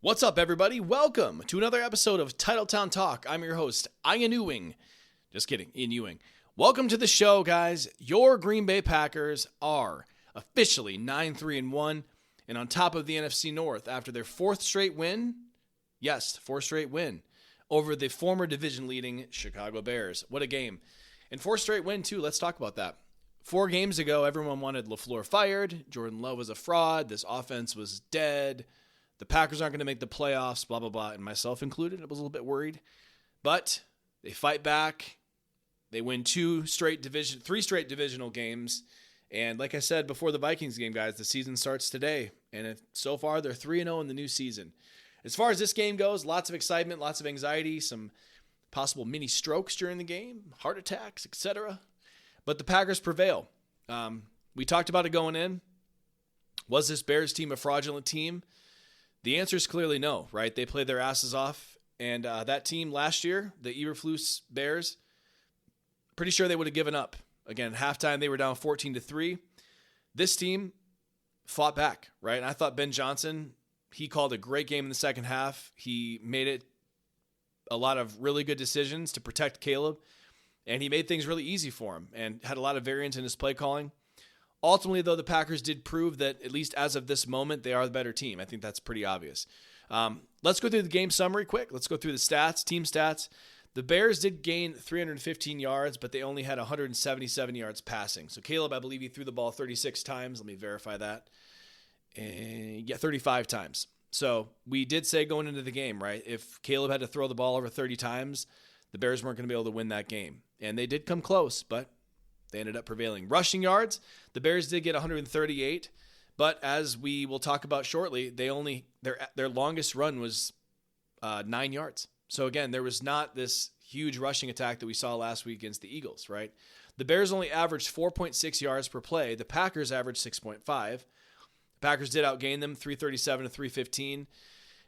What's up, everybody? Welcome to another episode of Titletown Talk. I'm your host, Ian Ewing. Just kidding, Ian Ewing. Welcome to the show, guys. Your Green Bay Packers are officially 9-3-1 and on top of the NFC North after their fourth straight win. Yes, fourth straight win over the former division-leading Chicago Bears. What a game. And fourth straight win, too. Let's talk about that. 4 games ago, everyone wanted LaFleur fired. Jordan Love was a fraud. This offense was dead. The Packers aren't going to make the playoffs, blah, blah, blah, and myself included. I was a little bit worried. But they fight back. They win 3 straight divisional games. And like I said before the Vikings game, guys, the season starts today. And so far, they're 3-0 in the new season. As far as this game goes, lots of excitement, lots of anxiety, some possible mini strokes during the game, heart attacks, etc. But the Packers prevail. We talked about it going in. Was this Bears team a fraudulent team? The answer is clearly no, right? They played their asses off. And that team last year, the Eberflus Bears, pretty sure they would have given up. Again, halftime, they were down 14-3. This team fought back, right? And I thought Ben Johnson, he called a great game in the second half. He made it a lot of really good decisions to protect Caleb. And he made things really easy for him and had a lot of variance in his play calling. Ultimately, though, the Packers did prove that, at least as of this moment, they are the better team. I think that's pretty obvious. Let's go through the game summary quick. Let's go through the stats, team stats. The Bears did gain 315 yards, but they only had 177 yards passing. So Caleb, I believe he threw the ball 36 times. Let me verify that. 35 times. So we did say going into the game, right, if Caleb had to throw the ball over 30 times, the Bears weren't going to be able to win that game. And they did come close, but they ended up prevailing. Rushing yards, the Bears did get 138, but as we will talk about shortly, their longest run was 9 yards. So again, there was not this huge rushing attack that we saw last week against the Eagles, right? The Bears only averaged 4.6 yards per play. The Packers averaged 6.5. The Packers did outgain them 337 to 315.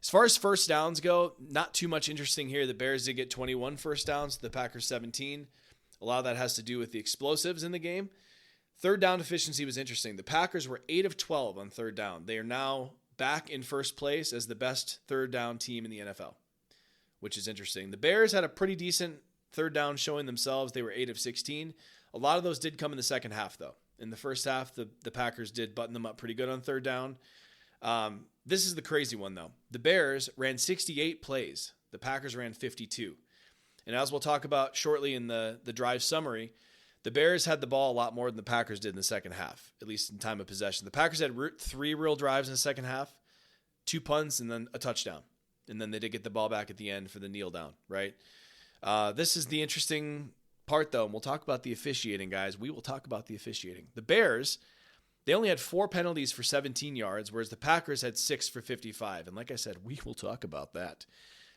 As far as first downs go, not too much interesting here. The Bears did get 21 first downs, the Packers 17. A lot of that has to do with the explosives in the game. Third down efficiency was interesting. The Packers were 8 of 12 on third down. They are now back in first place as the best third down team in the NFL, which is interesting. The Bears had a pretty decent third down showing themselves. They were 8 of 16. A lot of those did come in the second half, though. In the first half, the Packers did button them up pretty good on third down. This is the crazy one, though. The Bears ran 68 plays. The Packers ran 52. And as we'll talk about shortly in the drive summary, the Bears had the ball a lot more than the Packers did in the second half, at least in time of possession. The Packers had 3 real drives in the second half, 2 punts, and then a touchdown. And then they did get the ball back at the end for the kneel down, right? This is the interesting part, though, and we'll talk about the officiating, guys. We will talk about the officiating. The Bears, they only had 4 penalties for 17 yards, whereas the Packers had 6 for 55. And like I said, we will talk about that.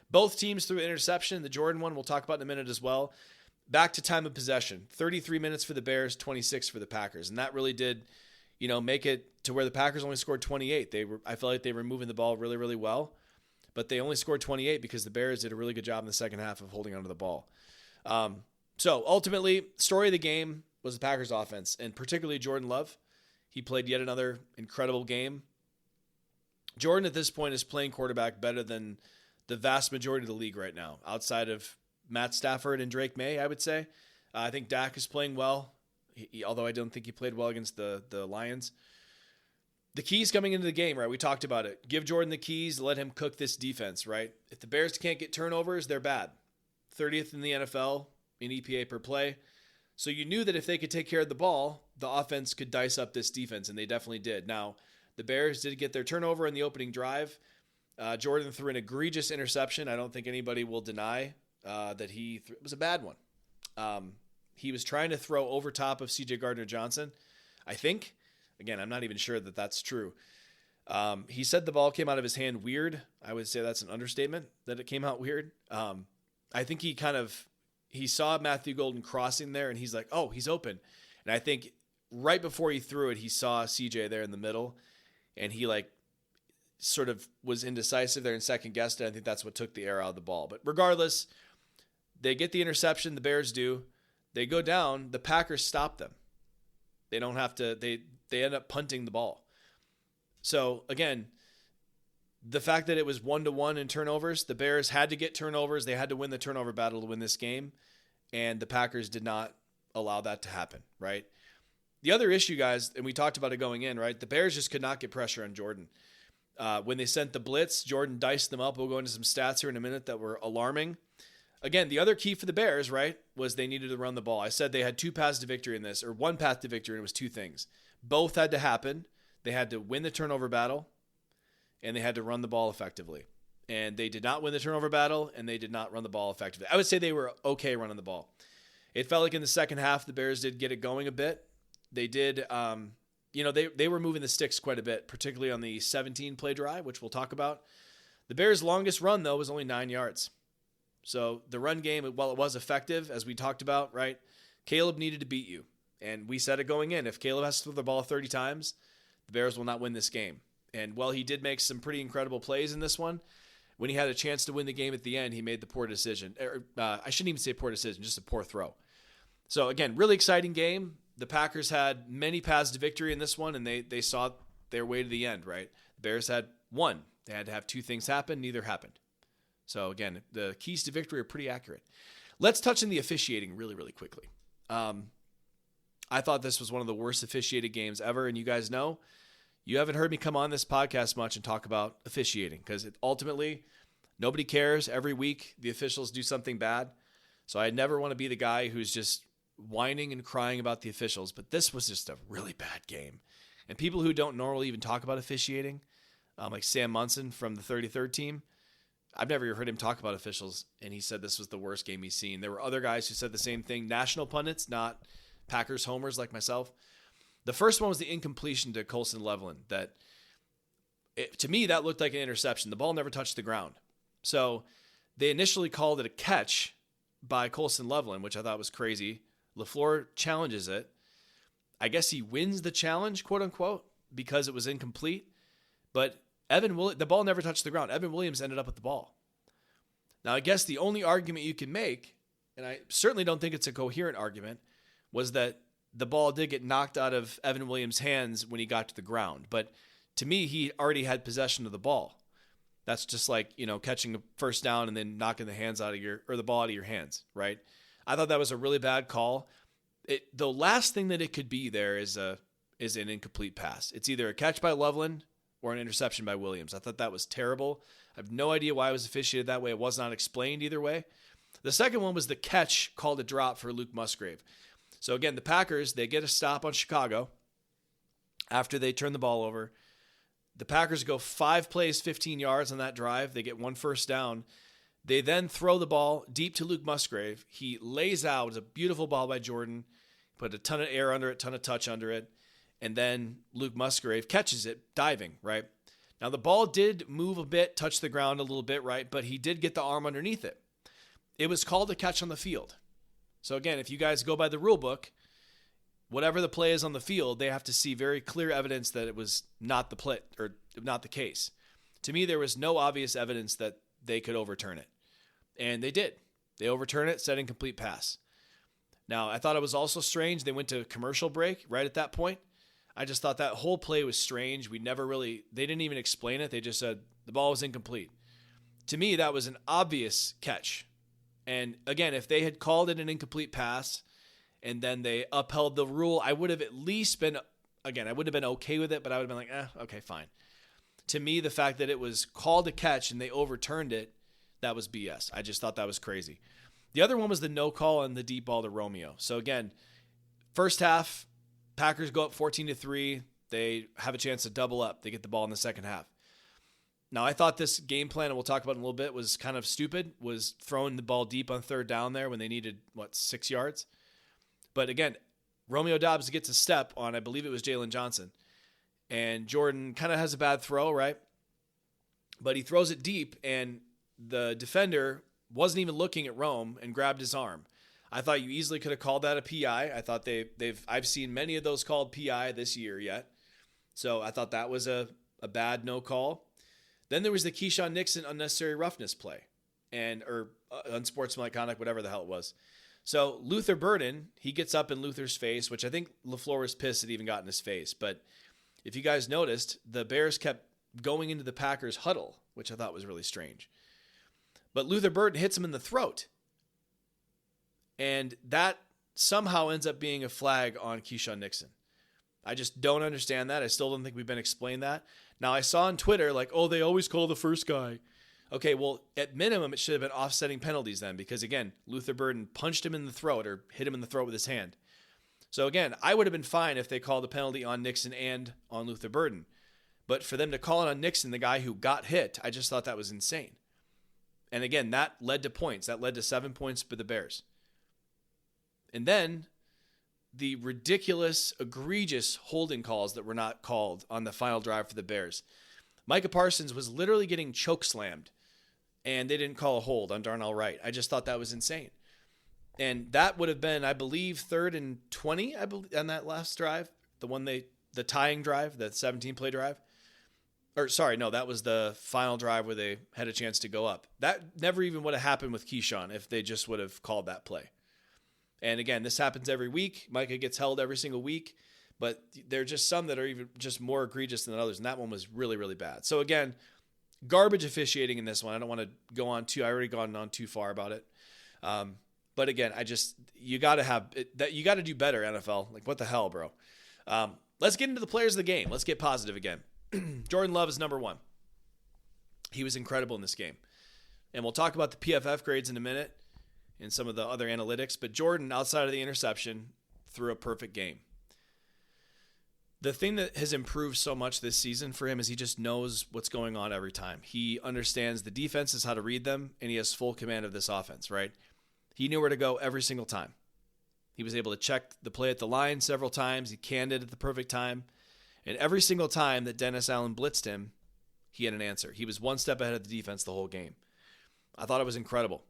Both teams threw an interception. The Jordan one we'll talk about in a minute as well. Back to time of possession. 33 minutes for the Bears, 26 for the Packers. And that really did, make it to where the Packers only scored 28. I felt like they were moving the ball really, really well. But they only scored 28 because the Bears did a really good job in the second half of holding onto the ball. So ultimately, story of the game was the Packers offense, and particularly Jordan Love. He played yet another incredible game. Jordan at this point is playing quarterback better than the vast majority of the league right now, outside of Matt Stafford and Drake May, I would say. I think Dak is playing well, although I don't think he played well against the Lions. The keys coming into the game, right? We talked about it. Give Jordan the keys, let him cook this defense, right? If the Bears can't get turnovers, they're bad. 30th in the NFL in EPA per play. So you knew that if they could take care of the ball, the offense could dice up this defense, and they definitely did. Now, the Bears did get their turnover in the opening drive. Jordan threw an egregious interception. I don't think anybody will deny that it was a bad one. He was trying to throw over top of C.J. Gardner-Johnson, I think. Again, I'm not even sure that that's true. He said the ball came out of his hand weird. I would say that's an understatement, that it came out weird. I think he saw Matthew Golden crossing there, and he's like, oh, he's open. And I think right before he threw it, he saw CJ there in the middle, and he sort of was indecisive there and second guessed it. I think that's what took the air out of the ball. But regardless, they get the interception. The Bears do. They go down. The Packers stop them. They don't have to. They end up punting the ball. So again, the fact that it was 1-1 in turnovers, the Bears had to get turnovers. They had to win the turnover battle to win this game. And the Packers did not allow that to happen, right? The other issue, guys, and we talked about it going in, right? The Bears just could not get pressure on Jordan. When they sent the blitz, Jordan diced them up. We'll go into some stats here in a minute that were alarming. Again, the other key for the Bears, right, was they needed to run the ball. I said they had two paths to victory in this, or one path to victory, and it was two things. Both had to happen. They had to win the turnover battle, and they had to run the ball effectively. And they did not win the turnover battle, and they did not run the ball effectively. I would say they were okay running the ball. It felt like in the second half, the Bears did get it going a bit. They did, they were moving the sticks quite a bit, particularly on the 17-play drive, which we'll talk about. The Bears' longest run, though, was only 9 yards. So the run game, while it was effective, as we talked about, right, Caleb needed to beat you. And we said it going in. If Caleb has to throw the ball 30 times, the Bears will not win this game. And while he did make some pretty incredible plays in this one, when he had a chance to win the game at the end, he made the poor decision. I shouldn't even say poor decision, just a poor throw. So, again, really exciting game. The Packers had many paths to victory in this one, and they saw their way to the end, right? The Bears had one. They had to have two things happen. Neither happened. So, again, the keys to victory are pretty accurate. Let's touch on the officiating really, really quickly. I thought this was one of the worst officiated games ever, and you guys know, you haven't heard me come on this podcast much and talk about officiating because ultimately, nobody cares. Every week, the officials do something bad. So I never want to be the guy who's just whining and crying about the officials, but this was just a really bad game. And people who don't normally even talk about officiating, like Sam Munson from the 33rd team, I've never heard him talk about officials, and he said this was the worst game he's seen. There were other guys who said the same thing, national pundits, not Packers homers like myself. The first one was the incompletion to Colson Loveland. To me, that looked like an interception. The ball never touched the ground. So they initially called it a catch by Colson Loveland, which I thought was crazy. LaFleur challenges it. I guess he wins the challenge, quote unquote, because it was incomplete. But the ball never touched the ground. Evan Williams ended up with the ball. Now, I guess the only argument you can make, and I certainly don't think it's a coherent argument, was that the ball did get knocked out of Evan Williams' hands when he got to the ground. But to me, he already had possession of the ball. That's just like, catching a first down and then knocking the ball out of your hands, right? I thought that was a really bad call. The last thing that it could be there is an incomplete pass. It's either a catch by Loveland or an interception by Williams. I thought that was terrible. I have no idea why it was officiated that way. It was not explained either way. The second one was the catch called a drop for Luke Musgrave. So again, the Packers, they get a stop on Chicago after they turn the ball over. The Packers go 5 plays, 15 yards on that drive. They get one first down. They then throw the ball deep to Luke Musgrave. He lays out. It's a beautiful ball by Jordan. Put a ton of air under it, ton of touch under it. And then Luke Musgrave catches it, diving, right? Now, the ball did move a bit, touch the ground a little bit, right? But he did get the arm underneath it. It was called a catch on the field. So again, if you guys go by the rule book, whatever the play is on the field, they have to see very clear evidence that it was not the play or not the case. To me, there was no obvious evidence that they could overturn it. And they did. They overturned it, said incomplete pass. Now, I thought it was also strange. They went to commercial break right at that point. I just thought that whole play was strange. They didn't even explain it. They just said the ball was incomplete. To me, that was an obvious catch. And again, if they had called it an incomplete pass and then they upheld the rule, I would have at least been, again, I wouldn't have been okay with it, but I would have been like, okay, fine. To me, the fact that it was called a catch and they overturned it, that was BS. I just thought that was crazy. The other one was the no call on the deep ball to Romeo. So again, first half, Packers go up 14-3. They have a chance to double up. They get the ball in the second half. Now, I thought this game plan, and we'll talk about it in a little bit, was kind of stupid, was throwing the ball deep on third down there when they needed, 6 yards? But again, Romeo Doubs gets a step on, I believe it was Jalen Johnson. And Jordan kind of has a bad throw, right? But he throws it deep, and the defender wasn't even looking at Rome and grabbed his arm. I thought you easily could have called that a PI. I thought I've seen many of those called PI this year yet. So I thought that was a bad no call. Then there was the Keyshawn Nixon unnecessary roughness play or unsportsmanlike conduct, whatever the hell it was. So Luther Burden, he gets up in Luther's face, which I think LaFleur was pissed it even got in his face. But if you guys noticed, the Bears kept going into the Packers huddle, which I thought was really strange. But Luther Burden hits him in the throat. And that somehow ends up being a flag on Keyshawn Nixon. I just don't understand that. I still don't think we've been explained that. Now, I saw on Twitter, like, oh, they always call the first guy. Okay, well, at minimum, it should have been offsetting penalties then, because, again, Luther Burden punched him in the throat or hit him in the throat with his hand. So, again, I would have been fine if they called the penalty on Nixon and on Luther Burden. But for them to call it on Nixon, the guy who got hit, I just thought that was insane. And, again, that led to points. That led to 7 points for the Bears. And then the ridiculous, egregious holding calls that were not called on the final drive for the Bears. Micah Parsons was literally getting choke slammed, and they didn't call a hold on Darnell Wright. I just thought that was insane. And that would have been, I believe, 3rd and 20, I believe, on that last drive, the tying drive, the 17-play drive. Or sorry, no, that was the final drive where they had a chance to go up. That never even would have happened with Keyshawn if they just would have called that play. And again, this happens every week. Micah gets held every single week, but there are just some that are even just more egregious than others. And that one was really, really bad. So again, garbage officiating in this one. I don't want to go on I already gone on too far about it. But again, you got to do better, NFL. Like, what the hell, bro? Let's get into the players of the game. Let's get positive again. Jordan Love is number 1. He was incredible in this game. And we'll talk about the PFF grades in a minute and some of the other analytics. But Jordan, outside of the interception, threw a perfect game. The thing that has improved so much this season for him is he just knows what's going on every time. He understands the defenses, how to read them, and he has full command of this offense, right? He knew where to go every single time. He was able to check the play at the line several times. He canned it at the perfect time. And every single time that Dennis Allen blitzed him, he had an answer. He was one step ahead of the defense the whole game. I thought it was incredible.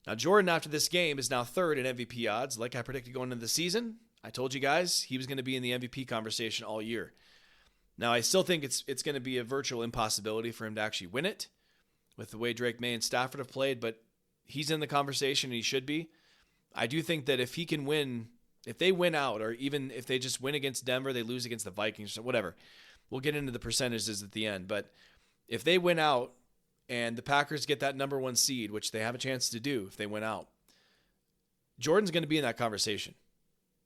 Now, Jordan, after this game, is now 3rd in MVP odds. Like I predicted going into the season, I told you guys he was going to be in the MVP conversation all year. Now, I still think it's going to be a virtual impossibility for him to actually win it with the way Drake May and Stafford have played, but he's in the conversation and he should be. I do think that if he can win, if they win out, or even if they just win against Denver, they lose against the Vikings, or whatever. We'll get into the percentages at the end. But if they win out and the Packers get that number 1 seed, which they have a chance to do if they win out, Jordan's going to be in that conversation.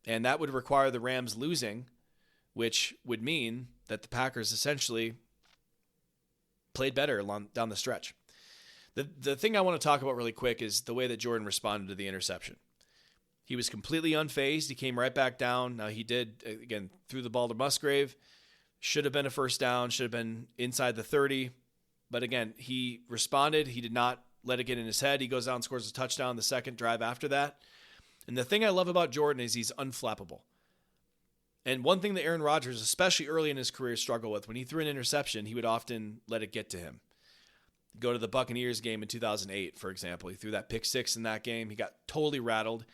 And that would require the Rams losing, which would mean that the Packers essentially played better down the stretch. The thing I want to talk about really quick is the way that Jordan responded to the interception. He was completely unfazed. He came right back down. Now, he did, again, threw the ball to Musgrave. Should have been a first down. Should have been inside the 30. But again, he responded. He did not let it get in his head. He goes out and scores a touchdown the second drive after that. And the thing I love about Jordan is he's unflappable. And one thing that Aaron Rodgers, especially early in his career, struggled with, when he threw an interception, he would often let it get to him. Go to the Buccaneers game in 2008, for example. He threw that pick 6 in that game. He got totally rattled.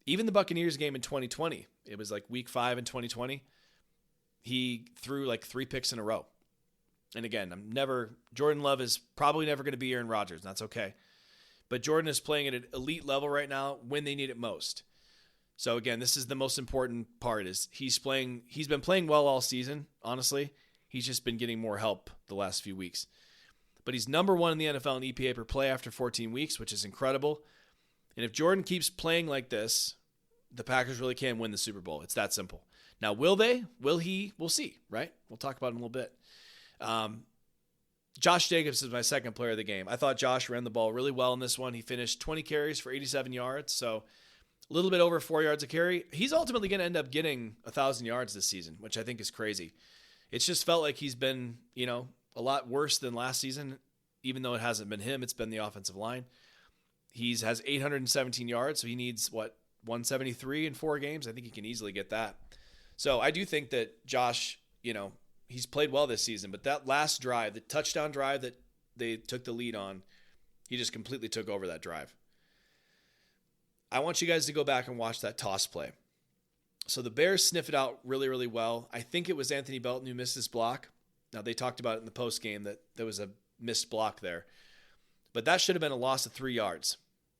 Even the Buccaneers game in 2020, it was like week 5 in 2020, he threw like 3 picks in a row. And again, Jordan Love is probably never going to be Aaron Rodgers, and that's okay. But Jordan is playing at an elite level right now when they need it most. So again, this is the most important part, is he's been playing well all season, honestly. He's just been getting more help the last few weeks. But he's number 1 in the NFL in EPA per play after 14 weeks, which is incredible. And if Jordan keeps playing like this, the Packers really can win the Super Bowl. It's that simple. Now, will they? Will he? We'll see, right? We'll talk about him in a little bit. Josh Jacobs is my second player of the game. I thought Josh ran the ball really well in this one. He finished 20 carries for 87 yards, so a little bit over 4 yards a carry. He's ultimately going to end up getting 1,000 yards this season, which I think is crazy. It's just felt like he's been, a lot worse than last season, even though it hasn't been him. It's been the offensive line. He has 817 yards, so he needs, 173 in 4 games? I think he can easily get that. So I do think that Josh, he's played well this season, but that last drive, the touchdown drive that they took the lead on, he just completely took over that drive. I want you guys to go back and watch that toss play. So the Bears sniff it out really, really well. I think it was Anthony Belton who missed his block. Now, they talked about it in the postgame that there was a missed block there. But that should have been a loss of 3 yards.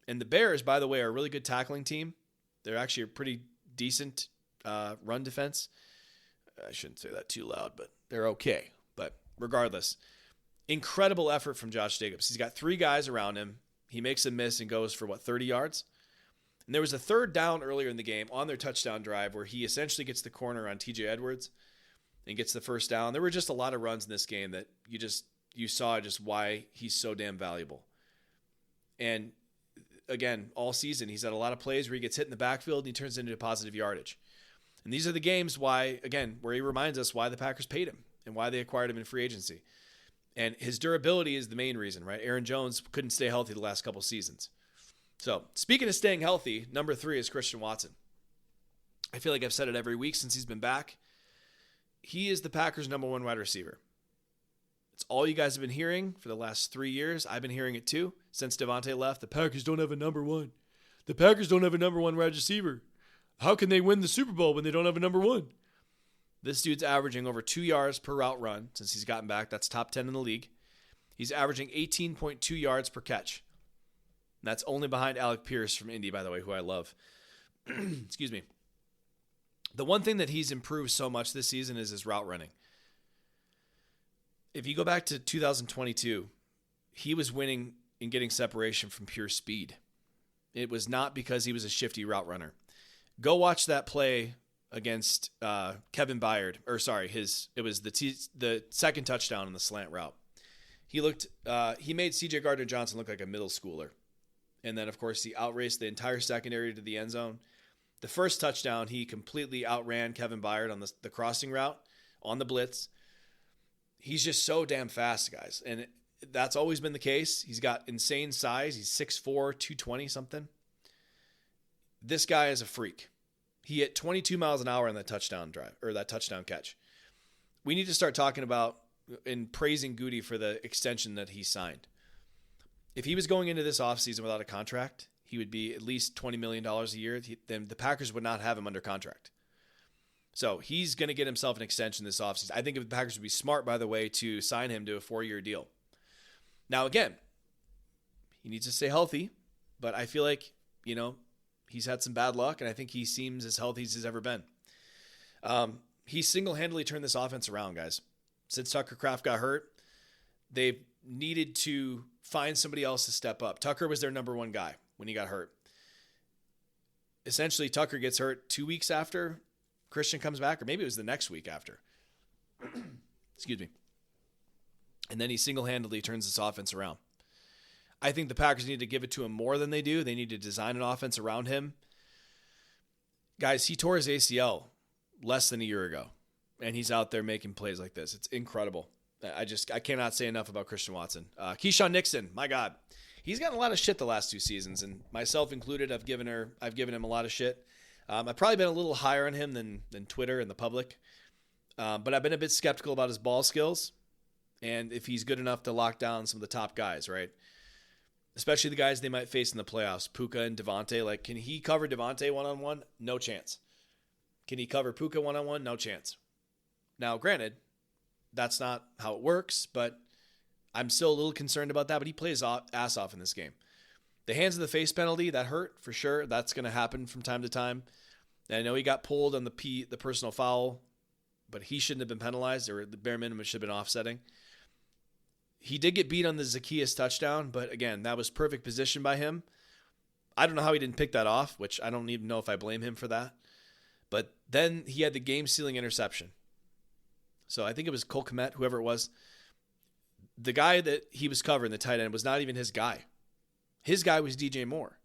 And the Bears, by the way, are a really good tackling team. They're actually a pretty decent run defense. I shouldn't say that too loud, but they're okay. But regardless, incredible effort from Josh Jacobs. He's got 3 guys around him. He makes a miss and goes for 30 yards? And there was a 3rd down earlier in the game on their touchdown drive where he essentially gets the corner on TJ Edwards and gets the first down. There were just a lot of runs in this game that you saw just why he's so damn valuable. And again, all season, he's had a lot of plays where he gets hit in the backfield and he turns into positive yardage. And these are the games where he reminds us why the Packers paid him and why they acquired him in free agency. And his durability is the main reason, right? Aaron Jones couldn't stay healthy the last couple seasons. So, speaking of staying healthy, number 3 is Christian Watson. I feel like I've said it every week since he's been back. He is the Packers' number 1 wide receiver. It's all you guys have been hearing for the last 3 years. I've been hearing it too since Devontae left. The Packers don't have a number 1. The Packers don't have a number 1 wide receiver. How can they win the Super Bowl when they don't have a number 1? This dude's averaging over 2 yards per route run since he's gotten back. That's top 10 in the league. He's averaging 18.2 yards per catch. And that's only behind Alec Pierce from Indy, by the way, who I love. Excuse me. The one thing that he's improved so much this season is his route running. If you go back to 2022, he was winning and getting separation from pure speed. It was not because he was a shifty route runner. Go watch that play against Kevin Byard, it was the second touchdown in the slant route. He made CJ Gardner-Johnson look like a middle schooler. And then, of course, he outraced the entire secondary to the end zone. The first touchdown, he completely outran Kevin Byard on the crossing route on the blitz. He's just so damn fast, guys. And that's always been the case. He's got insane size. He's 6'4", 220 something. This guy is a freak. He hit 22 miles an hour on that touchdown drive, or that touchdown catch. We need to start talking about and praising Goody for the extension that he signed. If he was going into this offseason without a contract, he would be at least $20 million a year. Then the Packers would not have him under contract. So he's going to get himself an extension this offseason. I think the Packers would be smart, by the way, to sign him to a 4-year deal. Now, again, he needs to stay healthy, but I feel like, he's had some bad luck, and I think he seems as healthy as he's ever been. He single-handedly turned this offense around, guys. Since Tucker Kraft got hurt, they've needed to find somebody else to step up. Tucker was their number 1 guy when he got hurt. Essentially, Tucker gets hurt 2 weeks after Christian comes back, or maybe it was the next week after. Excuse me. And then he single-handedly turns this offense around. I think the Packers need to give it to him more than they do. They need to design an offense around him. Guys, he tore his ACL less than a year ago, and he's out there making plays like this. It's incredible. I cannot say enough about Christian Watson. Keyshawn Nixon, my God. He's gotten a lot of shit the last 2 seasons, and myself included, I've given him a lot of shit. I've probably been a little higher on him than Twitter and the public, but I've been a bit skeptical about his ball skills and if he's good enough to lock down some of the top guys, right? Especially the guys they might face in the playoffs, Puka and Devontae. Like, can he cover Devontae one-on-one? No chance. Can he cover Puka one-on-one? No chance. Now, granted, that's not how it works, but I'm still a little concerned about that, but he plays ass off in this game. The hands of the face penalty, that hurt for sure. That's going to happen from time to time. And I know he got pulled on the personal foul, but he shouldn't have been penalized, or the bare minimum should have been offsetting. He did get beat on the Zacchaeus touchdown, but again, that was perfect position by him. I don't know how he didn't pick that off, which I don't even know if I blame him for that. But then he had the game-sealing interception. So I think it was Cole Kmet, whoever it was. The guy that he was covering, the tight end, was not even his guy. His guy was DJ Moore.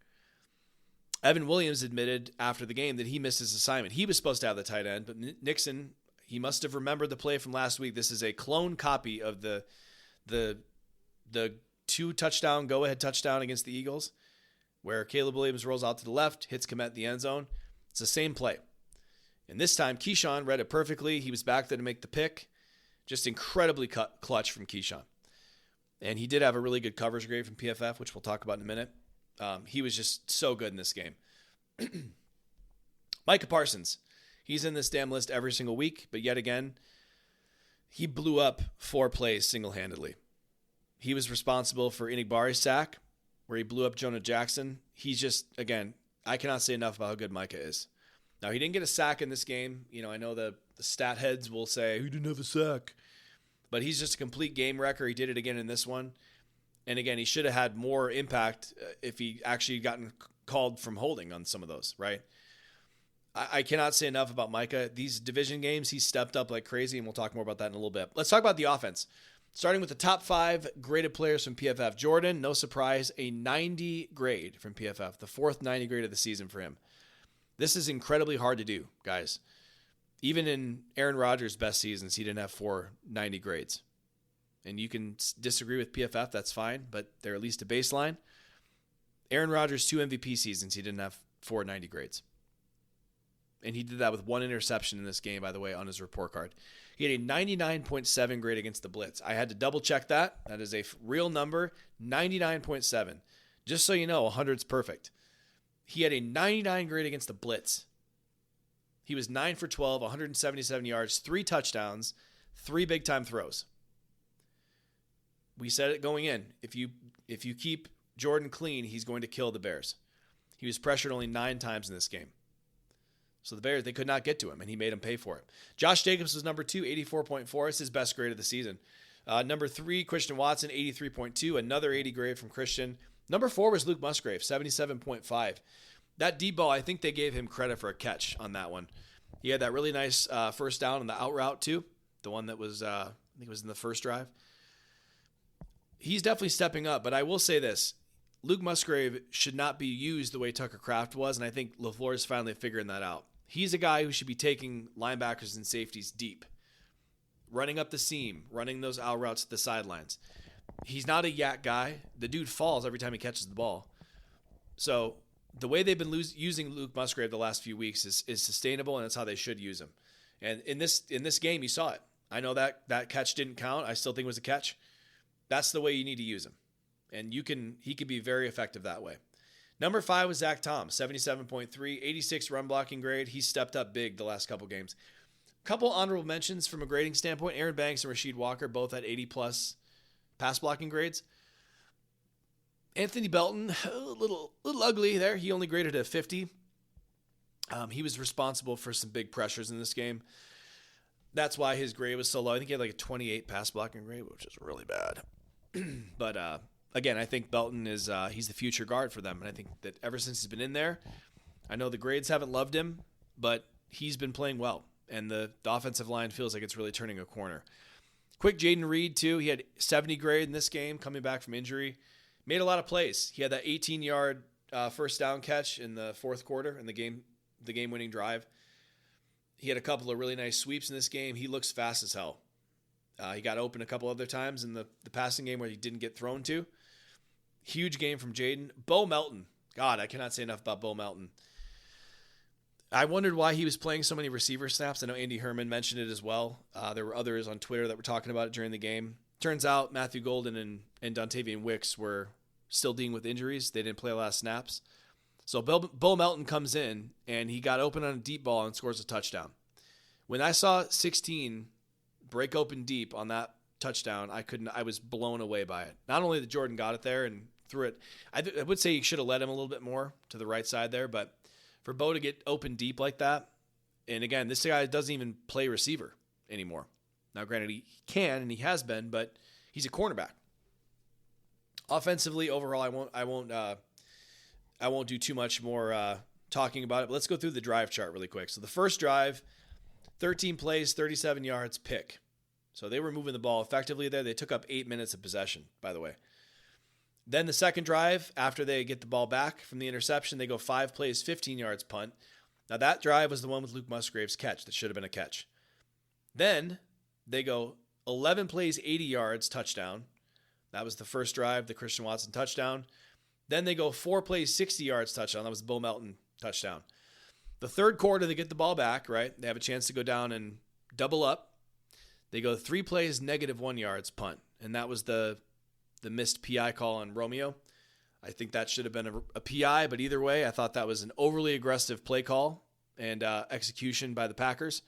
Evan Williams admitted after the game that he missed his assignment. He was supposed to have the tight end, but Nixon, he must have remembered the play from last week. This is a clone copy of the 2-touchdown, go-ahead touchdown against the Eagles, where Caleb Williams rolls out to the left, hits Kmet in the end zone. It's the same play. And this time, Keyshawn read it perfectly. He was back there to make the pick. Just incredibly clutch from Keyshawn. And he did have a really good coverage grade from PFF, which we'll talk about in a minute. He was just so good in this game. Micah Parsons. He's in this damn list every single week, but yet again, he blew up 4 plays single-handedly. He was responsible for Enigbari's sack, where he blew up Jonah Jackson. He's just, again, I cannot say enough about how good Micah is. Now, he didn't get a sack in this game. I know the stat heads will say, he didn't have a sack. But he's just a complete game wrecker. He did it again in this one. And again, he should have had more impact if he actually gotten called from holding on some of those, right? I cannot say enough about Micah. These division games, he stepped up like crazy, and we'll talk more about that in a little bit. Let's talk about the offense. Starting with the top 5 graded players from PFF. Jordan, no surprise, a 90 grade from PFF, the 4th 90 grade of the season for him. This is incredibly hard to do, guys. Even in Aaron Rodgers' best seasons, he didn't have 4 90 grades. And you can disagree with PFF, that's fine, but they're at least a baseline. Aaron Rodgers' 2 MVP seasons, he didn't have 4 90 grades. And he did that with 1 interception in this game, by the way, on his report card. He had a 99.7 grade against the blitz. I had to double check that. That is a real number, 99.7. Just so you know, 100's perfect. He had a 99 grade against the blitz. He was 9 for 12, 177 yards, 3 touchdowns, 3 big-time throws. We said it going in. If you keep Jordan clean, he's going to kill the Bears. He was pressured only 9 times in this game. So the Bears, they could not get to him, and he made them pay for it. Josh Jacobs was number 2, 84.4. It's his best grade of the season. Number 3, Christian Watson, 83.2. Another 80 grade from Christian. Number 4 was Luke Musgrave, 77.5. That deep ball, I think they gave him credit for a catch on that one. He had that really nice first down on the out route, too. The one that was, I think it was in the first drive. He's definitely stepping up, but I will say this. Luke Musgrave should not be used the way Tucker Kraft was, and I think LaFleur is finally figuring that out. He's a guy who should be taking linebackers and safeties deep, running up the seam, running those out routes to the sidelines. He's not a yak guy. The dude falls every time he catches the ball. So the way they've been using Luke Musgrave the last few weeks is sustainable, and that's how they should use him. And in this game, you saw it. I know that catch didn't count. I still think it was a catch. That's the way you need to use him. And he could be very effective that way. Number 5 was Zach Tom, 77.3, 86 run blocking grade. He stepped up big the last couple games. Couple honorable mentions from a grading standpoint. Aaron Banks and Rasheed Walker both had 80-plus pass blocking grades. Anthony Belton, a little ugly there. He only graded a 50. He was responsible for some big pressures in this game. That's why his grade was so low. I think he had like a 28 pass blocking grade, which is really bad. But again, I think Belton is he's the future guard for them. And I think that ever since he's been in there, I know the grades haven't loved him, but he's been playing well. And the offensive line feels like it's really turning a corner. Quick Jaden Reed, too. He had 70 grade in this game, coming back from injury. Made a lot of plays. He had that 18-yard first down catch in the fourth quarter in the game-winning drive. He had a couple of really nice sweeps in this game. He looks fast as hell. He got open a couple other times in the passing game where he didn't get thrown to. Huge game from Jaden. Bo Melton. God, I cannot say enough about Bo Melton. I wondered why he was playing so many receiver snaps. I know Andy Herman mentioned it as well. There were others on Twitter that were talking about it during the game. Turns out Matthew Golden and Dontavian Wicks were still dealing with injuries. They didn't play a lot of snaps. So Bo Melton comes in, and he got open on a deep ball and scores a touchdown. When I saw 16 break open deep on that touchdown, I was blown away by it. Not only that Jordan got it there and threw it, I would say he should have led him a little bit more to the right side there, but for Bo to get open deep like that, and again, this guy doesn't even play receiver anymore. Now, granted, he can and he has been, but he's a cornerback. Offensively, overall, I won't do too much more talking about it. But let's go through the drive chart really quick. So the first drive, 13 plays, 37 yards, pick. So they were moving the ball effectively there. They took up 8 minutes of possession, by the way. Then the second drive, after they get the ball back from the interception, they go 5 plays, 15 yards, punt. Now that drive was the one with Luke Musgrave's catch that should have been a catch. Then they go 11 plays, 80 yards, touchdown. That was the first drive, the Christian Watson touchdown. Then they go 4 plays, 60 yards, touchdown. That was the Bo Melton touchdown. The third quarter, they get the ball back, right? They have a chance to go down and double up. They go 3 plays, -1 yards, punt. And that was the missed PI call on Romeo. I think that should have been a PI, but either way, I thought that was an overly aggressive play call and execution by the Packers.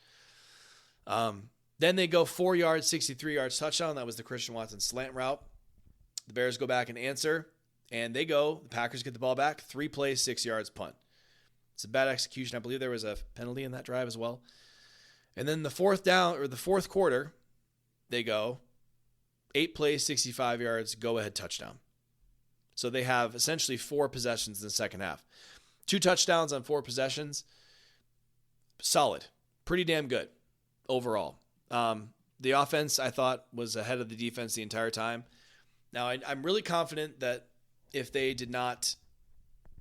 Then they go 4 yards, 63 yards, touchdown. That was the Christian Watson slant route. The Bears go back and answer, and the Packers get the ball back, 3 plays, 6 yards, punt. It's a bad execution. I believe there was a penalty in that drive as well. And then the fourth quarter, they go 8 plays, 65 yards, go-ahead touchdown. So they have essentially 4 possessions in the second half. 2 touchdowns on 4 possessions. Solid. Pretty damn good overall. The offense, I thought, was ahead of the defense the entire time. Now, I'm really confident that if they did not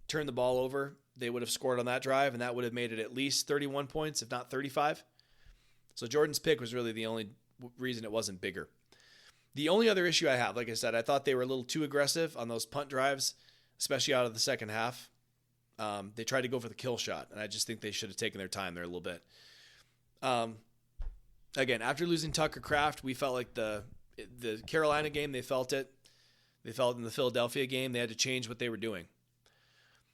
turn the ball over, they would have scored on that drive, and that would have made it at least 31 points, if not 35. So Jordan's pick was really the only reason it wasn't bigger. The only other issue I have, like I said, I thought they were a little too aggressive on those punt drives, especially out of the second half. They tried to go for the kill shot, and I just think they should have taken their time there a little bit. Again, after losing Tucker Kraft, we felt like the Carolina game, they felt it. They felt in the Philadelphia game, they had to change what they were doing.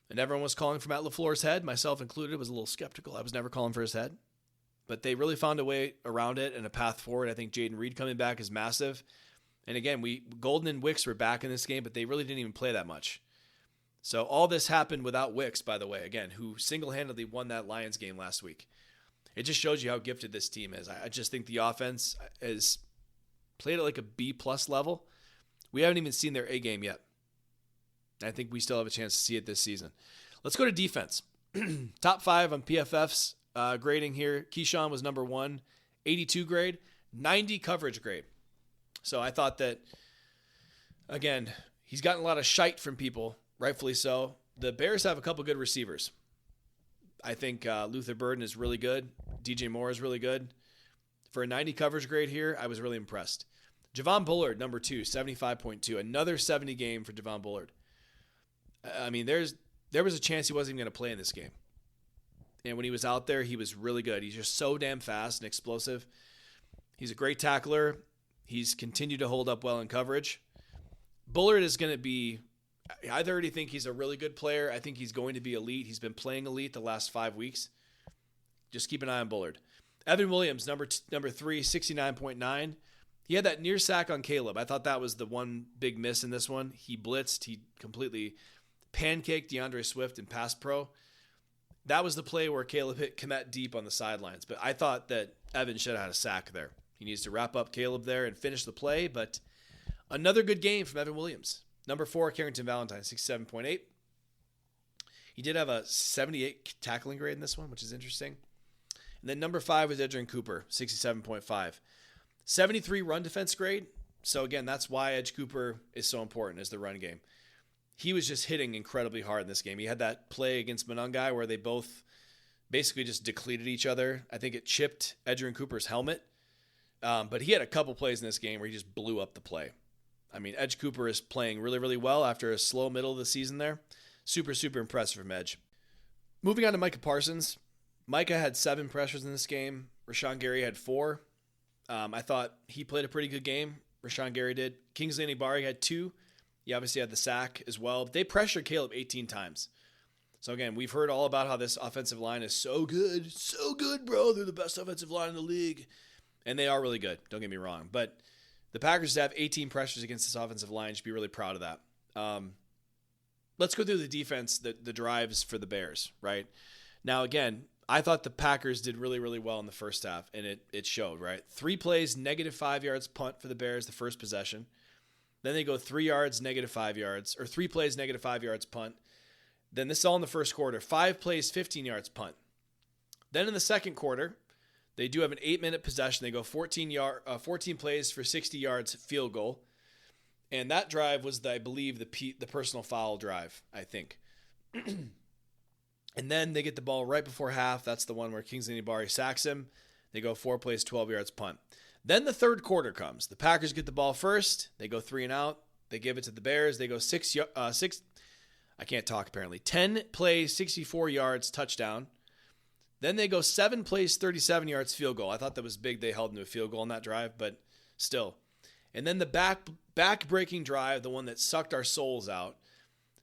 And everyone was calling for Matt LaFleur's head, myself included, was a little skeptical. I was never calling for his head. But they really found a way around it and a path forward. I think Jaden Reed coming back is massive. And again, Golden and Wicks were back in this game, but they really didn't even play that much. So all this happened without Wicks, by the way, again, who single-handedly won that Lions game last week. It just shows you how gifted this team is. I just think the offense has played at like a B-plus level. We haven't even seen their A game yet. I think we still have a chance to see it this season. Let's go to defense. Top 5 on PFF's grading here. Keyshawn was number 1, 82 grade, 90 coverage grade. So I thought that, again, he's gotten a lot of shite from people, rightfully so. The Bears have a couple good receivers. I think Luther Burden is really good. DJ Moore is really good. For a 90 coverage grade here, I was really impressed. Javon Bullard, number 2, 75.2. Another 70 game for Javon Bullard. I mean, there was a chance he wasn't even going to play in this game. And when he was out there, he was really good. He's just so damn fast and explosive. He's a great tackler. He's continued to hold up well in coverage. Bullard is going to be, I already think he's a really good player. I think he's going to be elite. He's been playing elite the last 5 weeks. Just keep an eye on Bullard. Evan Williams, number 3, 69.9. He had that near sack on Caleb. I thought that was the one big miss in this one. He blitzed. He completely pancaked DeAndre Swift in pass pro. That was the play where Caleb hit Kmet deep on the sidelines. But I thought that Evan should have had a sack there. He needs to wrap up Caleb there and finish the play. But another good game from Evan Williams. Number 4, Carrington Valentine, 67.8. He did have a 78 tackling grade in this one, which is interesting. And then number 5 was Edgerrin Cooper, 67.5. 73 run defense grade. So again, that's why Edge Cooper is so important, is the run game. He was just hitting incredibly hard in this game. He had that play against Monangai where they both basically just depleted each other. I think it chipped Edgerrin Cooper's helmet. But he had a couple plays in this game where he just blew up the play. I mean, Edge Cooper is playing really, really well after a slow middle of the season there. Super, super impressive from Edge. Moving on to Micah Parsons. Micah had 7 pressures in this game. Rashawn Gary had 4. I thought he played a pretty good game. Rashawn Gary did. Kingsley Enagbare had 2. He obviously had the sack as well. They pressured Caleb 18 times. So again, we've heard all about how this offensive line is so good. So good, bro. They're the best offensive line in the league. And they are really good. Don't get me wrong. But the Packers have 18 pressures against this offensive line. You should be really proud of that. Let's go through the defense, the drives for the Bears, right? Now, again, I thought the Packers did really, really well in the first half, and it showed, right? 3 plays, -5 yards punt for the Bears, the first possession. Then they go 3 yards, -5 yards, or 3 plays, -5 yards punt. Then this is all in the first quarter. 5 plays, 15 yards punt. Then in the second quarter, they do have an 8-minute possession. They go 14 plays for 60 yards field goal. And that drive was, I believe, the personal foul drive, I think. And then they get the ball right before half. That's the one where Kingsley Enagbare sacks him. They go 4 plays, 12 yards punt. Then the third quarter comes. The Packers get the ball first. They go 3 and out. They give it to the Bears. They go 10 plays, 64 yards, touchdown. Then they go 7 plays, 37 yards, field goal. I thought that was big. They held into a field goal on that drive, but still. And then the back-breaking drive, the one that sucked our souls out,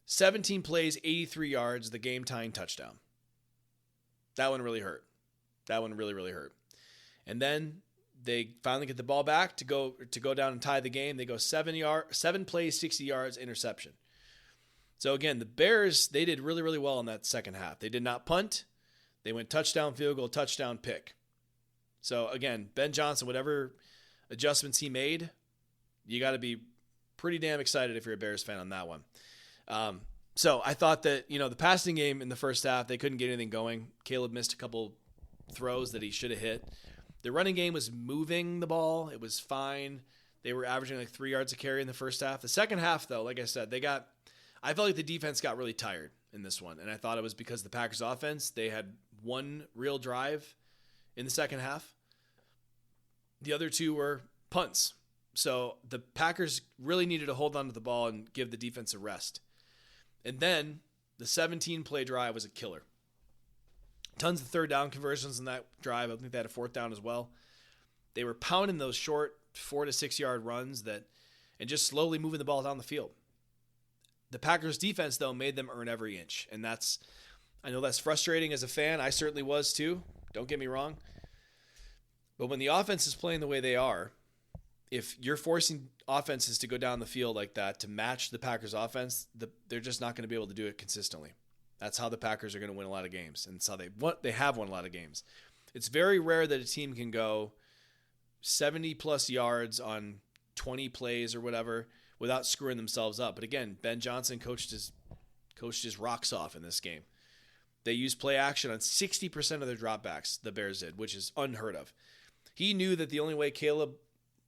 17 plays, 83 yards, the game-tying touchdown. That one really hurt. That one really, really hurt. And then they finally get the ball back to go down and tie the game. They go 7 plays, 60 yards, interception. So again, the Bears, they did really, really well in that second half. They did not punt. They went touchdown, field goal, touchdown, pick. So again, Ben Johnson, whatever adjustments he made, You got to be pretty damn excited if you're a Bears fan on that one. So I thought that, the passing game in the first half, they couldn't get anything going. Caleb missed a couple throws that he should have hit. The running game was moving the ball. It was fine. They were averaging like 3 yards a carry in the first half. The second half, though, like I said, I felt like the defense got really tired in this one. And I thought it was because the Packers offense, they had one real drive in the second half. The other 2 were punts. So the Packers really needed to hold on to the ball and give the defense a rest. And then the 17-play drive was a killer. Tons of third down conversions in that drive. I think they had a fourth down as well. They were pounding those short 4 to 6 yard runs and just slowly moving the ball down the field. The Packers defense, though, made them earn every inch. And I know that's frustrating as a fan. I certainly was too. Don't get me wrong. But when the offense is playing the way they are, if you're forcing offenses to go down the field like that to match the Packers offense, they're just not going to be able to do it consistently. That's how the Packers are going to win a lot of games. And it's how they have won a lot of games. It's very rare that a team can go 70 plus yards on 20 plays or whatever without screwing themselves up. But again, Ben Johnson coached his rocks off in this game. They used play action on 60% of their dropbacks, the Bears did, which is unheard of. He knew that the only way Caleb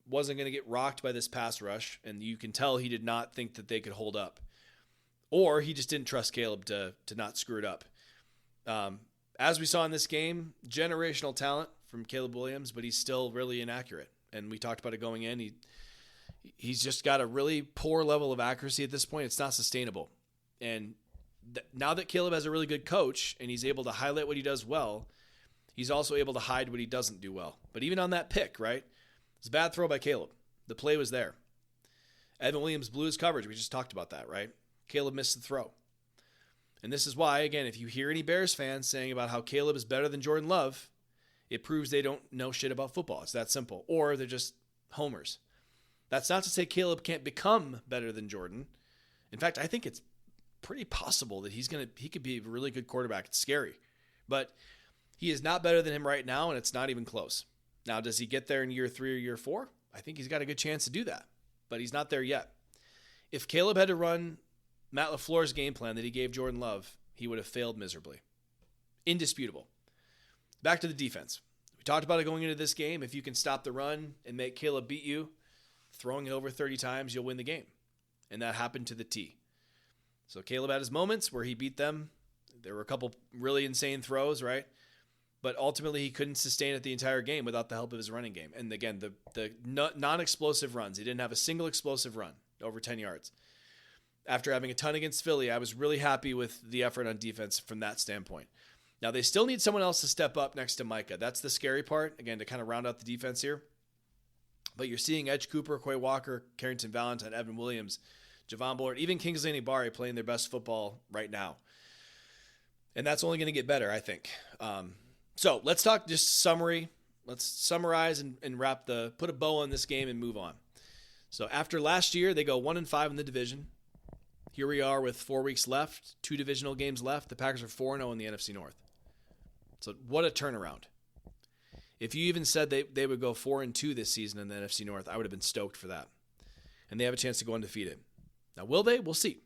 wasn't going to get rocked by this pass rush, and you can tell he did not think that they could hold up. Or he just didn't trust Caleb to not screw it up. As we saw in this game, generational talent from Caleb Williams, but he's still really inaccurate. And we talked about it going in. He's just got a really poor level of accuracy at this point. It's not sustainable. And now that Caleb has a really good coach and he's able to highlight what he does well, he's also able to hide what he doesn't do well. But even on that pick, right? It's a bad throw by Caleb. The play was there. Evan Williams blew his coverage. We just talked about that, right? Caleb missed the throw. And this is why, again, if you hear any Bears fans saying about how Caleb is better than Jordan Love, it proves they don't know shit about football. It's that simple. Or they're just homers. That's not to say Caleb can't become better than Jordan. In fact, I think it's pretty possible that he could be a really good quarterback. It's scary. But he is not better than him right now, and it's not even close. Now, does he get there in year 3 or year 4? I think he's got a good chance to do that, but he's not there yet. If Caleb had to run Matt LaFleur's game plan that he gave Jordan Love, he would have failed miserably. Indisputable. Back to the defense. We talked about it going into this game. If you can stop the run and make Caleb beat you, throwing it over 30 times, you'll win the game. And that happened to the T. So Caleb had his moments where he beat them. There were a couple really insane throws, right? But ultimately, he couldn't sustain it the entire game without the help of his running game. And again, the non-explosive runs. He didn't have a single explosive run over 10 yards. After having a ton against Philly, I was really happy with the effort on defense from that standpoint. Now, they still need someone else to step up next to Micah. That's the scary part, again, to kind of round out the defense here. But you're seeing Edge Cooper, Quay Walker, Carrington Valentine, Evan Williams, Javon Bullard, even Kingsley Enagbare playing their best football right now. And that's only going to get better, I think. So let's talk just summary. Let's summarize and put a bow on this game and move on. So after last year, they go 1-5 in the division. Here we are with 4 weeks left, 2 divisional games left. The Packers are 4-0 in the NFC North. So what a turnaround. If you even said they would go 4-2 this season in the NFC North, I would have been stoked for that. And they have a chance to go undefeated. Now, will they? We'll see.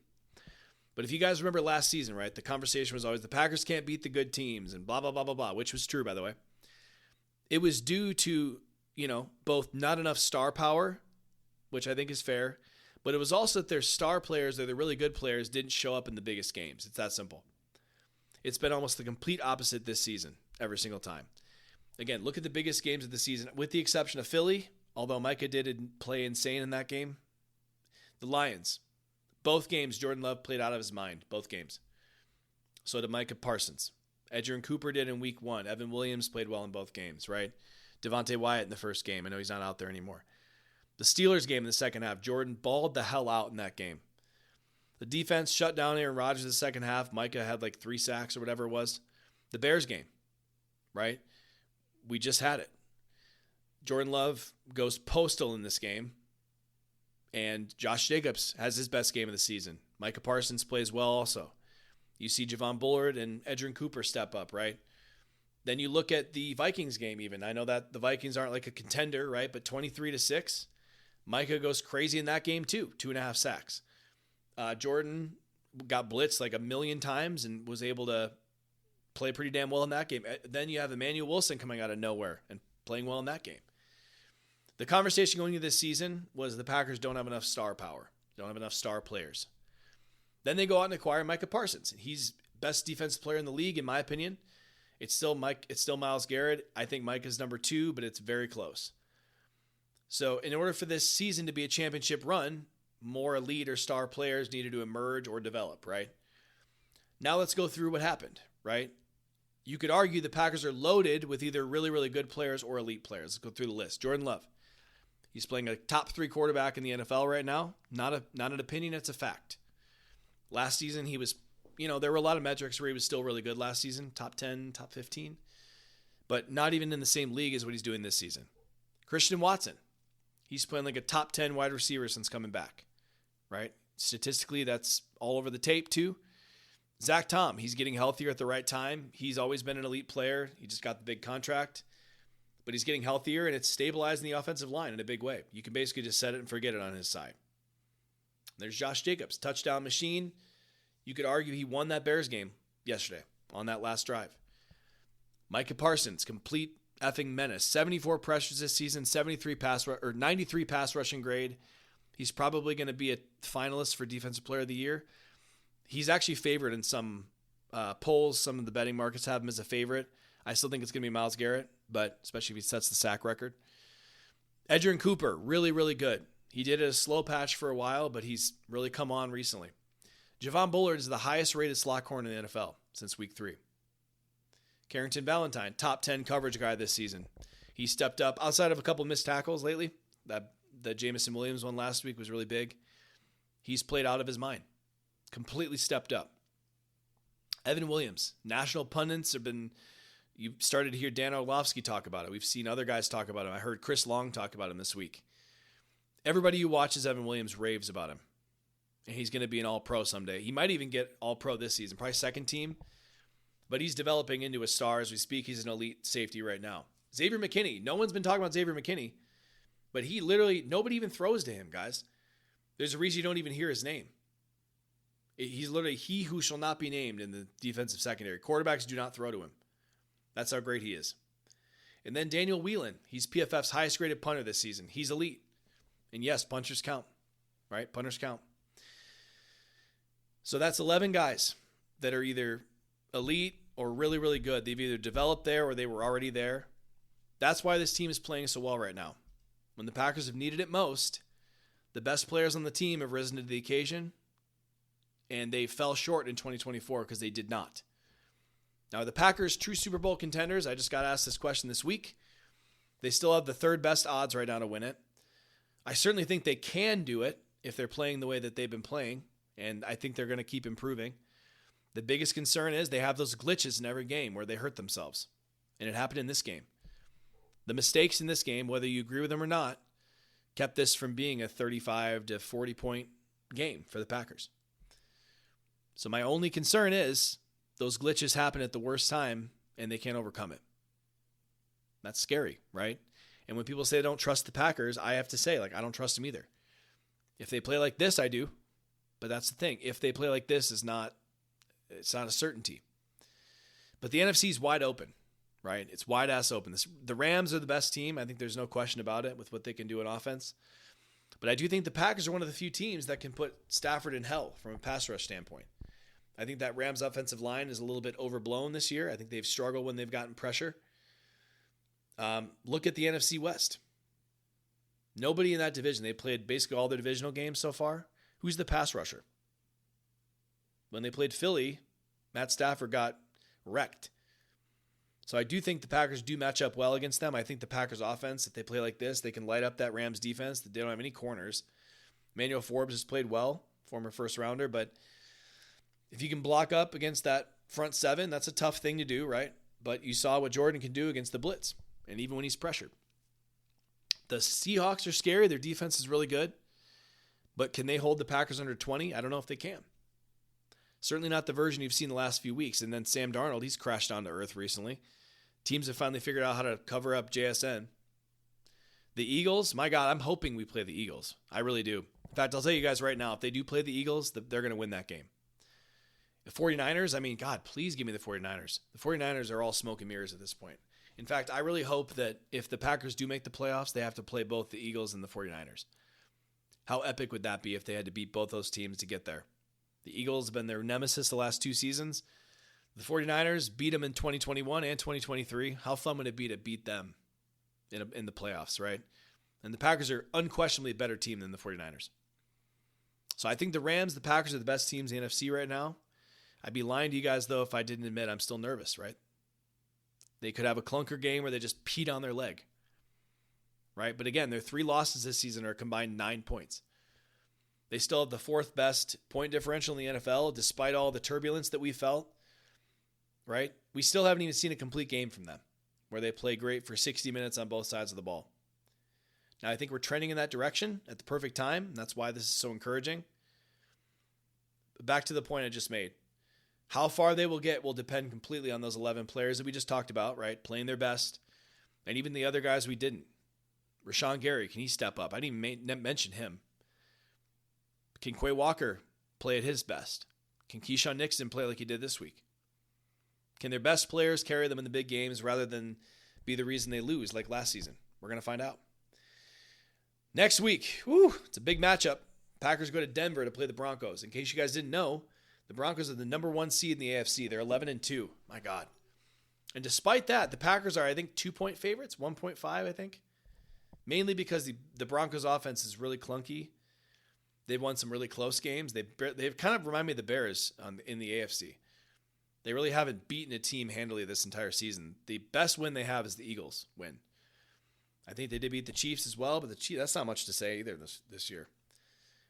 But if you guys remember last season, right, the conversation was always the Packers can't beat the good teams and blah, blah, blah, blah, blah, which was true, by the way. It was due to, both not enough star power, which I think is fair, but it was also that their star players, or the really good players, didn't show up in the biggest games. It's that simple. It's been almost the complete opposite this season, every single time. Again, look at the biggest games of the season, with the exception of Philly, although Micah did play insane in that game. The Lions. Both games, Jordan Love played out of his mind. Both games. So did Micah Parsons. Edgerrin Cooper did in week 1. Evan Williams played well in both games, right? Devontae Wyatt in the first game. I know he's not out there anymore. The Steelers game in the second half, Jordan balled the hell out in that game. The defense shut down Aaron Rodgers in the second half. Micah had like 3 sacks or whatever it was. The Bears game, right? We just had it. Jordan Love goes postal in this game. And Josh Jacobs has his best game of the season. Micah Parsons plays well also. You see Javon Bullard and Edgerrin Cooper step up, right? Then you look at the Vikings game even. I know that the Vikings aren't like a contender, right? But 23-6. Micah goes crazy in that game too, 2.5 sacks. Jordan got blitzed like a million times and was able to play pretty damn well in that game. Then you have Emmanuel Wilson coming out of nowhere and playing well in that game. The conversation going into this season was the Packers don't have enough star power, don't have enough star players. Then they go out and acquire Micah Parsons. He's best defensive player in the league, in my opinion. It's still Myles Garrett. I think Micah's number 2, but it's very close. So in order for this season to be a championship run, more elite or star players needed to emerge or develop, right? Now let's go through what happened, right? You could argue the Packers are loaded with either really, really good players or elite players. Let's go through the list. Jordan Love. He's playing a top 3 quarterback in the NFL right now. Not an opinion, it's a fact. Last season, he was, there were a lot of metrics where he was still really good last season. Top 10, top 15. But not even in the same league as what he's doing this season. Christian Watson. He's playing like a top 10 wide receiver since coming back. Right? Statistically, that's all over the tape too. Zach Tom, he's getting healthier at the right time. He's always been an elite player. He just got the big contract. But he's getting healthier, and it's stabilizing the offensive line in a big way. You can basically just set it and forget it on his side. There's Josh Jacobs, touchdown machine. You could argue he won that Bears game yesterday on that last drive. Micah Parsons, complete effing menace. 74 pressures this season, 93 93 pass rushing grade. He's probably going to be a finalist for Defensive Player of the Year. He's actually favored in some polls. Some of the betting markets have him as a favorite. I still think it's going to be Myles Garrett, but especially if he sets the sack record. Edgerrin Cooper, really, really good. He did a slow patch for a while, but he's really come on recently. Javon Bullard is the highest rated slot corner in the NFL since week 3. Carrington Valentine, top 10 coverage guy this season. He stepped up outside of a couple missed tackles lately. The Jamison Williams one last week was really big. He's played out of his mind. Completely stepped up. Evan Williams. National pundits have been... You started to hear Dan Orlovsky talk about it. We've seen other guys talk about him. I heard Chris Long talk about him this week. Everybody who watches Evan Williams raves about him. And he's going to be an all-pro someday. He might even get all-pro this season. Probably second team. But he's developing into a star as we speak. He's an elite safety right now. Xavier McKinney. No one's been talking about Xavier McKinney. But he literally, nobody even throws to him, guys. There's a reason you don't even hear his name. He's literally he who shall not be named in the defensive secondary. Quarterbacks do not throw to him. That's how great he is. And then Daniel Whelan. He's PFF's highest graded punter this season. He's elite. And yes, punchers count. Right? Punters count. So that's 11 guys that are either elite or really, really good. They've either developed there or they were already there. That's why this team is playing so well right now. When the Packers have needed it most, the best players on the team have risen to the occasion, and they fell short in 2024 because they did not. Now, the Packers' true Super Bowl contenders, I just got asked this question this week. They still have the third best odds right now to win it. I certainly think they can do it if they're playing the way that they've been playing, and I think they're going to keep improving. The biggest concern is they have those glitches in every game where they hurt themselves, and it happened in this game. The mistakes in this game, whether you agree with them or not, kept this from being a 35 to 40 point game for the Packers. So my only concern is those glitches happen at the worst time and they can't overcome it. That's scary, right? And when people say they don't trust the Packers, I have to say, I don't trust them either. If they play like this, I do. But that's the thing. If they play like this, it's not a certainty. But the NFC is wide open. Right? It's wide ass open. The Rams are the best team. I think there's no question about it with what they can do in offense. But I do think the Packers are one of the few teams that can put Stafford in hell from a pass rush standpoint. I think that Rams offensive line is a little bit overblown this year. I think they've struggled when they've gotten pressure. Look at the NFC West. Nobody in that division. They played basically all their divisional games so far. Who's the pass rusher? When they played Philly, Matt Stafford got wrecked. So I do think the Packers do match up well against them. I think the Packers offense, if they play like this, they can light up that Rams defense. They don't have any corners. Emmanuel Forbes has played well, former first rounder, but if you can block up against that front seven, that's a tough thing to do, right? But you saw what Jordan can do against the blitz, and even when he's pressured. The Seahawks are scary. Their defense is really good, but can they hold the Packers under 20? I don't know if they can. Certainly not the version you've seen the last few weeks. And then Sam Darnold, he's crashed down to earth recently. Teams have finally figured out how to cover up JSN. The Eagles, my God, I'm hoping we play the Eagles. I really do. In fact, I'll tell you guys right now, if they do play the Eagles, they're going to win that game. The 49ers, I mean, God, please give me the 49ers. The 49ers are all smoke and mirrors at this point. In fact, I really hope that if the Packers do make the playoffs, they have to play both the Eagles and the 49ers. How epic would that be if they had to beat both those teams to get there? The Eagles have been their nemesis the last 2 seasons. The 49ers beat them in 2021 and 2023. How fun would it be to beat them in the playoffs, right? And the Packers are unquestionably a better team than the 49ers. So I think the Rams, the Packers are the best teams in the NFC right now. I'd be lying to you guys, though, if I didn't admit I'm still nervous, right? They could have a clunker game where they just peed on their leg, right? But again, their 3 losses this season are combined 9 points. They still have the 4th best point differential in the NFL, despite all the turbulence that we felt, right? We still haven't even seen a complete game from them, where they play great for 60 minutes on both sides of the ball. Now, I think we're trending in that direction at the perfect time, and that's why this is so encouraging. But back to the point I just made. How far they will get will depend completely on those 11 players that we just talked about, right? Playing their best, and even the other guys we didn't. Rashawn Gary, can he step up? I didn't even mention him. Can Quay Walker play at his best? Can Keyshawn Nixon play like he did this week? Can their best players carry them in the big games rather than be the reason they lose like last season? We're going to find out. Next week, it's a big matchup. Packers go to Denver to play the Broncos. In case you guys didn't know, the Broncos are the number 1 seed in the AFC. They're 11-2. My God. And despite that, the Packers are, I think, 2-point favorites, 1.5, I think. Mainly because the Broncos offense is really clunky. They've won some really close games. They've kind of remind me of the Bears in the AFC. They really haven't beaten a team handily this entire season. The best win they have is the Eagles win. I think they did beat the Chiefs as well, but the Chiefs, that's not much to say either this year.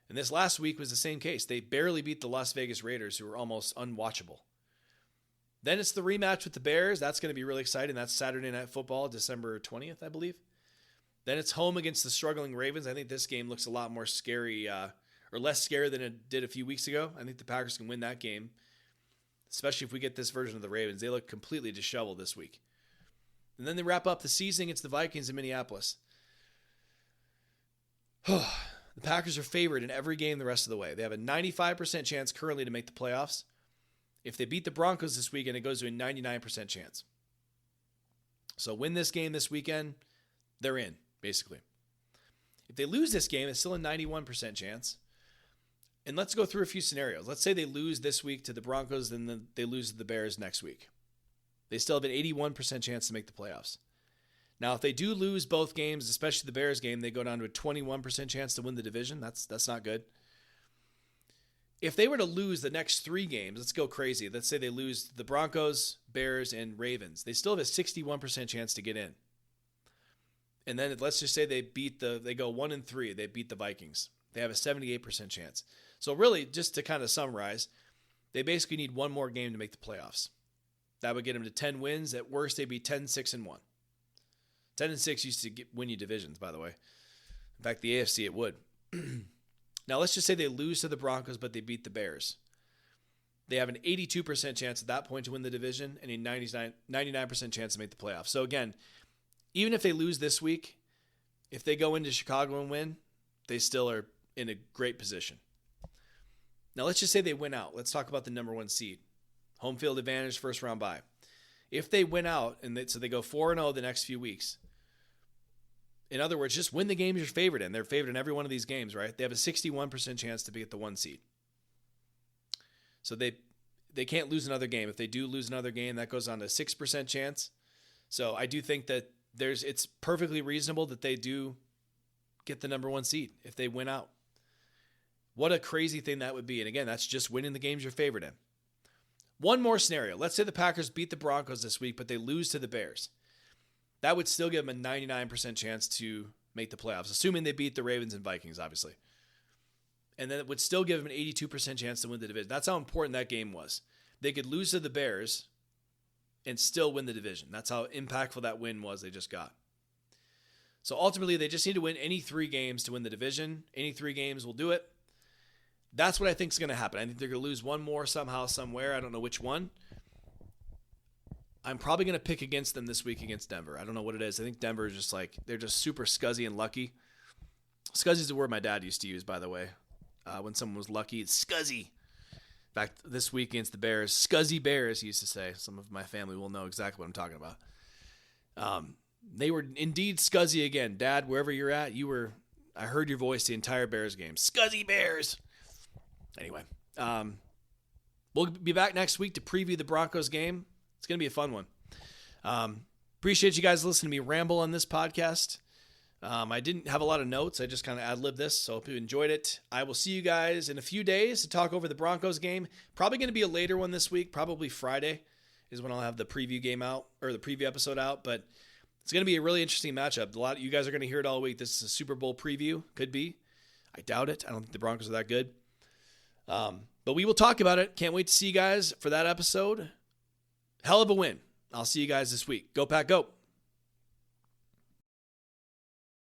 And this last week was the same case. They barely beat the Las Vegas Raiders, who were almost unwatchable. Then it's the rematch with the Bears. That's going to be really exciting. That's Saturday Night Football, December 20th, I believe. Then it's home against the struggling Ravens. I think this game looks a lot more scary, or less scary than it did a few weeks ago. I think the Packers can win that game, especially if we get this version of the Ravens. They look completely disheveled this week. And then they wrap up the season against the Vikings in Minneapolis. The Packers are favored in every game the rest of the way. They have a 95% chance currently to make the playoffs. If they beat the Broncos this weekend, it goes to a 99% chance. So win this game this weekend, they're in, basically. If they lose this game, it's still a 91% chance. And let's go through a few scenarios. Let's say they lose this week to the Broncos, then they lose to the Bears next week. They still have an 81% chance to make the playoffs. Now, if they do lose both games, especially the Bears game, they go down to a 21% chance to win the division. That's not good. If they were to lose the next 3 games, let's go crazy. Let's say they lose the Broncos, Bears, and Ravens. They still have a 61% chance to get in. And then let's just say they go 1-3. They beat the Vikings. They have a 78% chance. So really, just to kind of summarize, they basically need one more game to make the playoffs. That would get them to 10 wins. At worst, they'd be 10-6-1. 10-6 used to win you divisions, by the way. In fact, the AFC, it would. Now, let's just say they lose to the Broncos, but they beat the Bears. They have an 82% chance at that point to win the division and a 99% chance to make the playoffs. So again, even if they lose this week, if they go into Chicago and win, they still are in a great position. Now, let's just say they win out. Let's talk about the number 1 seed. Home field advantage, first round bye. If they win out, so they go 4-0 the next few weeks, in other words, just win the games you're favored in. They're favored in every one of these games, right? They have a 61% chance to be at the 1 seed. So they can't lose another game. If they do lose another game, that goes on to a 6% chance. So I do think that it's perfectly reasonable that they do get the number 1 seed if they win out. What a crazy thing that would be. And again, that's just winning the games you're favored in. One more scenario. Let's say the Packers beat the Broncos this week, but they lose to the Bears. That would still give them a 99% chance to make the playoffs, assuming they beat the Ravens and Vikings, obviously. And then it would still give them an 82% chance to win the division. That's how important that game was. They could lose to the Bears and still win the division. That's how impactful that win was they just got. So ultimately, they just need to win any 3 games to win the division. Any 3 games will do it. That's what I think is going to happen. I think they're going to lose one more somehow, somewhere. I don't know which one. I'm probably going to pick against them this week against Denver. I don't know what it is. I think Denver is just like, they're just super scuzzy and lucky. Scuzzy is the word my dad used to use, by the way. When someone was lucky, it's scuzzy. In fact, this week against the Bears, scuzzy Bears, he used to say. Some of my family will know exactly what I'm talking about. They were indeed scuzzy again. Dad, wherever you're at, I heard your voice the entire Bears game. Scuzzy Bears! Anyway, we'll be back next week to preview the Broncos game. It's going to be a fun one. Appreciate you guys listening to me ramble on this podcast. I didn't have a lot of notes. I just kind of ad-libbed this, so hope you enjoyed it. I will see you guys in a few days to talk over the Broncos game. Probably going to be a later one this week. Probably Friday is when I'll have the preview game out, or the preview episode out, but it's going to be a really interesting matchup. A lot of you guys are going to hear it all week. This is a Super Bowl preview. Could be. I doubt it. I don't think the Broncos are that good. But we will talk about it. Can't wait to see you guys for that episode. Hell of a win. I'll see you guys this week. Go Pack, go.